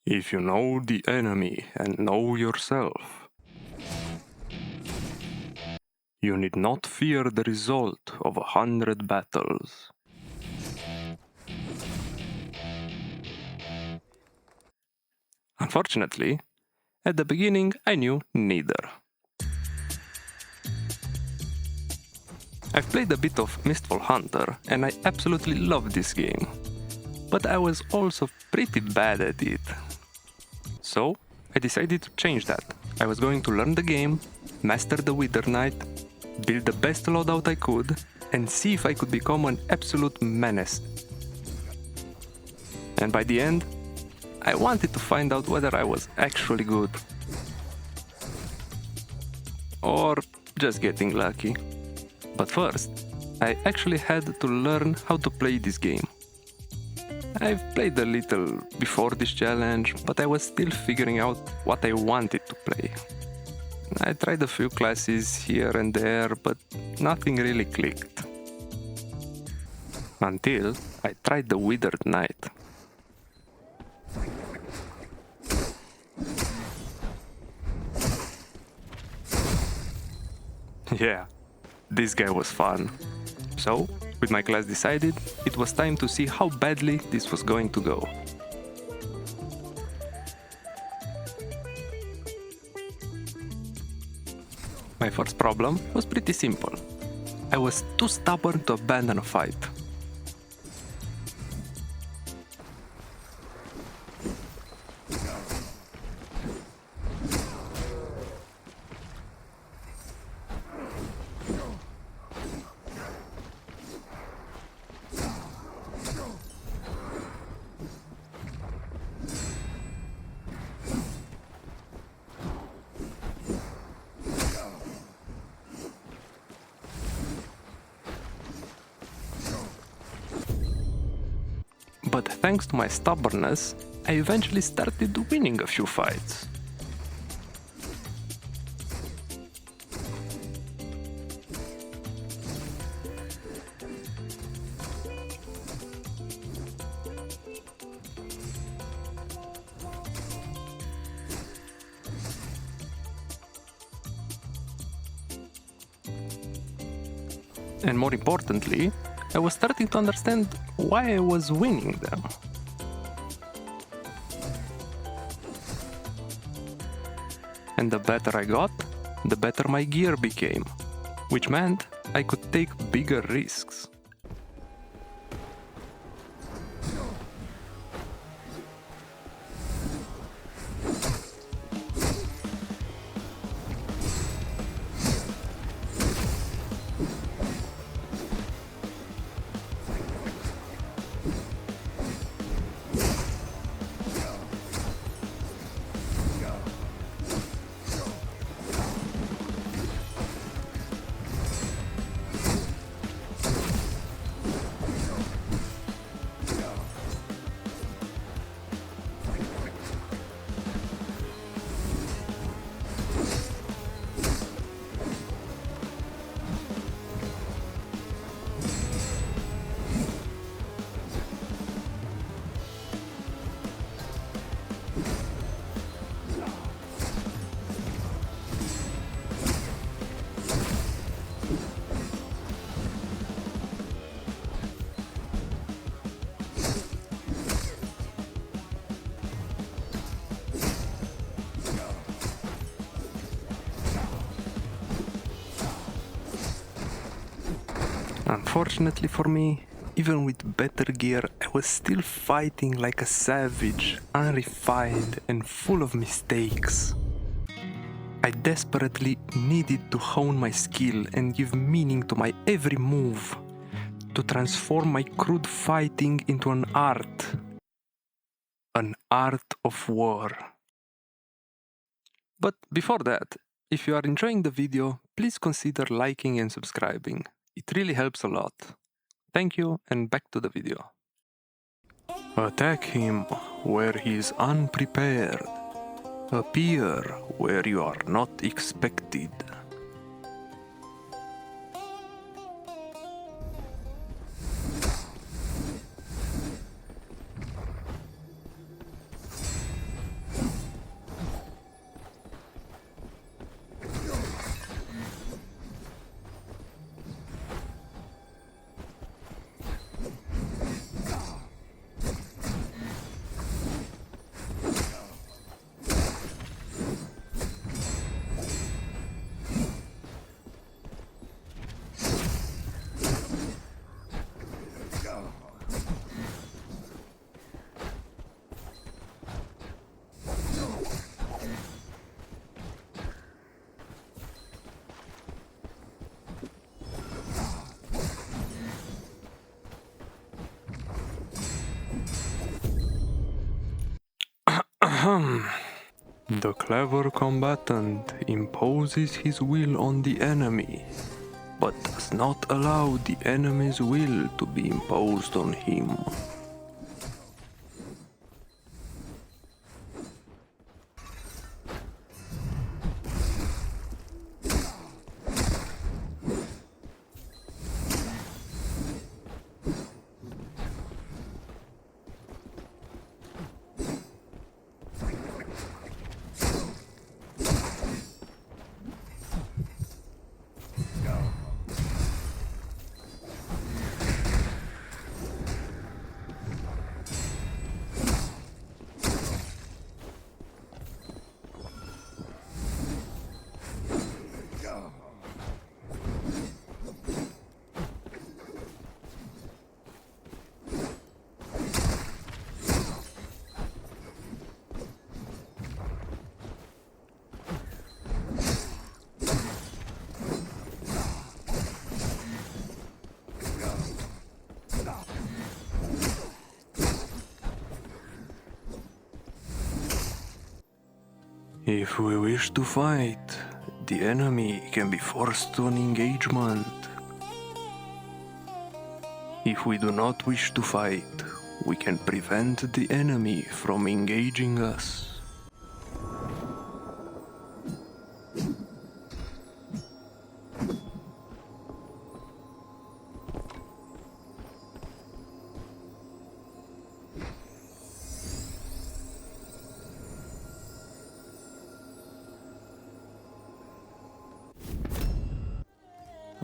If you know the enemy and know yourself, you need not fear the result of 100 battles. Unfortunately, at the beginning I knew neither. I've played a bit of Mistfall Hunter and I absolutely love this game, but I was also pretty bad at it. So I decided to change that. I was going to learn the game, master the Withered Knight, build the best loadout I could, and see if I could become an absolute menace. And by the end, I wanted to find out whether I was actually good. Or just getting lucky. But first, I actually had to learn how to play this game. I've played a little before this challenge, but I was still figuring out what I wanted to play. I tried a few classes here and there, but nothing really clicked. Until I tried the Withered Knight. Yeah, this guy was fun. So, with my class decided, it was time to see how badly this was going to go. My first problem was pretty simple. I was too stubborn to abandon a fight. But thanks to my stubbornness, I eventually started winning a few fights. And more importantly, I was starting to understand why I was winning them. And the better I got, the better my gear became, which meant I could take bigger risks. Unfortunately for me, even with better gear, I was still fighting like a savage, unrefined and full of mistakes. I desperately needed to hone my skill and give meaning to my every move, to transform my crude fighting into an art of war. But before that, if you are enjoying the video, please consider liking and subscribing. It really helps a lot. Thank you, and back to the video. Attack him where he is unprepared. Appear where you are not expected. The clever combatant imposes his will on the enemy, but does not allow the enemy's will to be imposed on him. If we wish to fight, the enemy can be forced to an engagement. If we do not wish to fight, we can prevent the enemy from engaging us.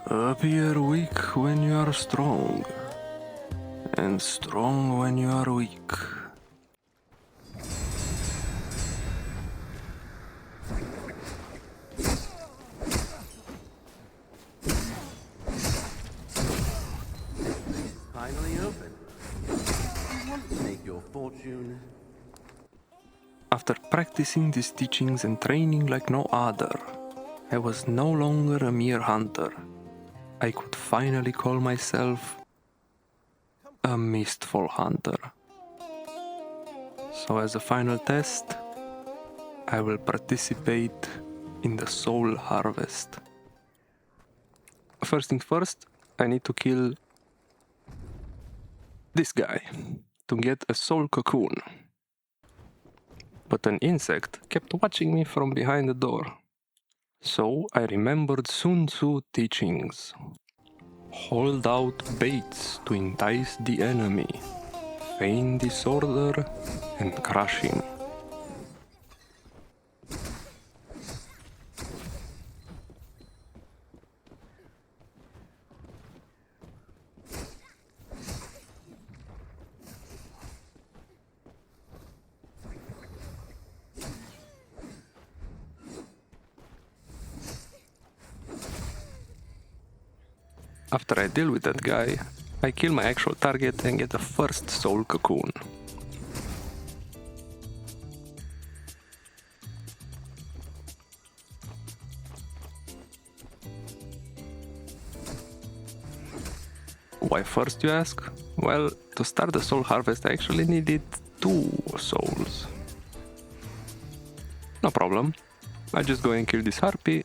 Appear weak when you are strong, and strong when you are weak. Finally open. You want to make your fortune. After practicing these teachings and training like no other, I was no longer a mere hunter. I could finally call myself a Mistfall Hunter. So as a final test, I will participate in the soul harvest. First things first, I need to kill this guy to get a soul cocoon. But an insect kept watching me from behind the door. So I remembered Sun Tzu teachings. Hold out baits to entice the enemy, feign disorder, and crush him. After I deal with that guy, I kill my actual target and get the first soul cocoon. Why first, you ask? Well, to start the soul harvest I actually needed 2 souls. No problem. I just go and kill this harpy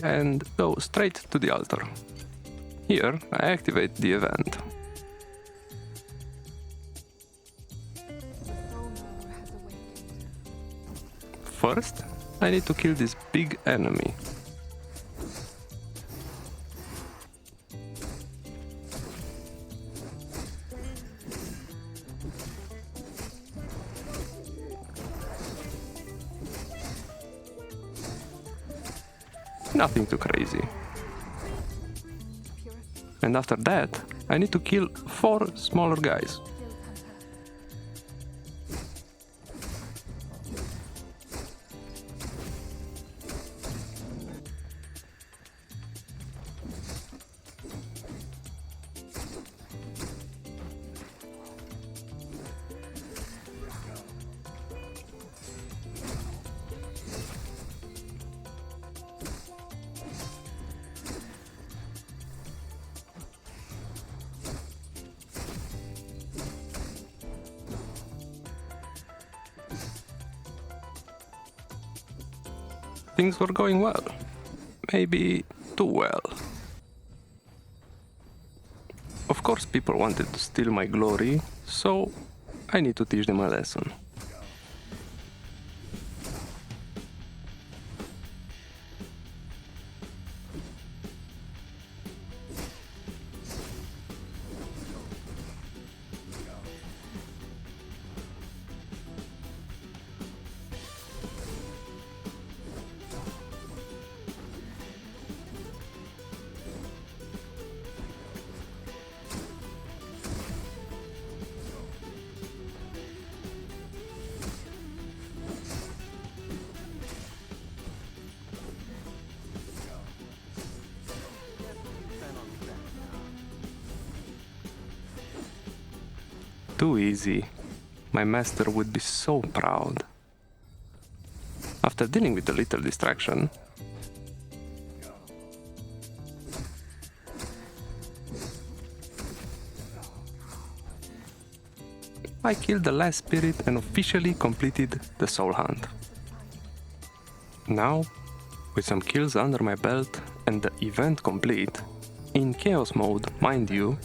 and go straight to the altar. Here, I activate the event. First, I need to kill this big enemy. Nothing too crazy. And after that, I need to kill 4 smaller guys. things were going well. Maybe too well. Of course people wanted to steal my glory, so I need to teach them a lesson. Too easy. My master would be so proud. After dealing with a little distraction, I killed the last spirit and officially completed the soul hunt. Now, with some kills under my belt and the event complete, in chaos mode, mind you,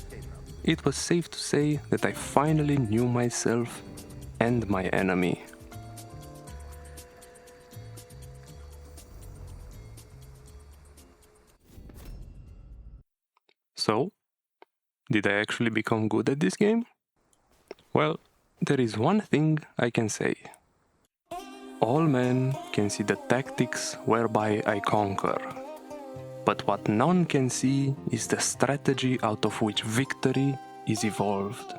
it was safe to say that I finally knew myself and my enemy. So, did I actually become good at this game? Well, there is one thing I can say. All men can see the tactics whereby I conquer. But what none can see is the strategy out of which victory is evolved.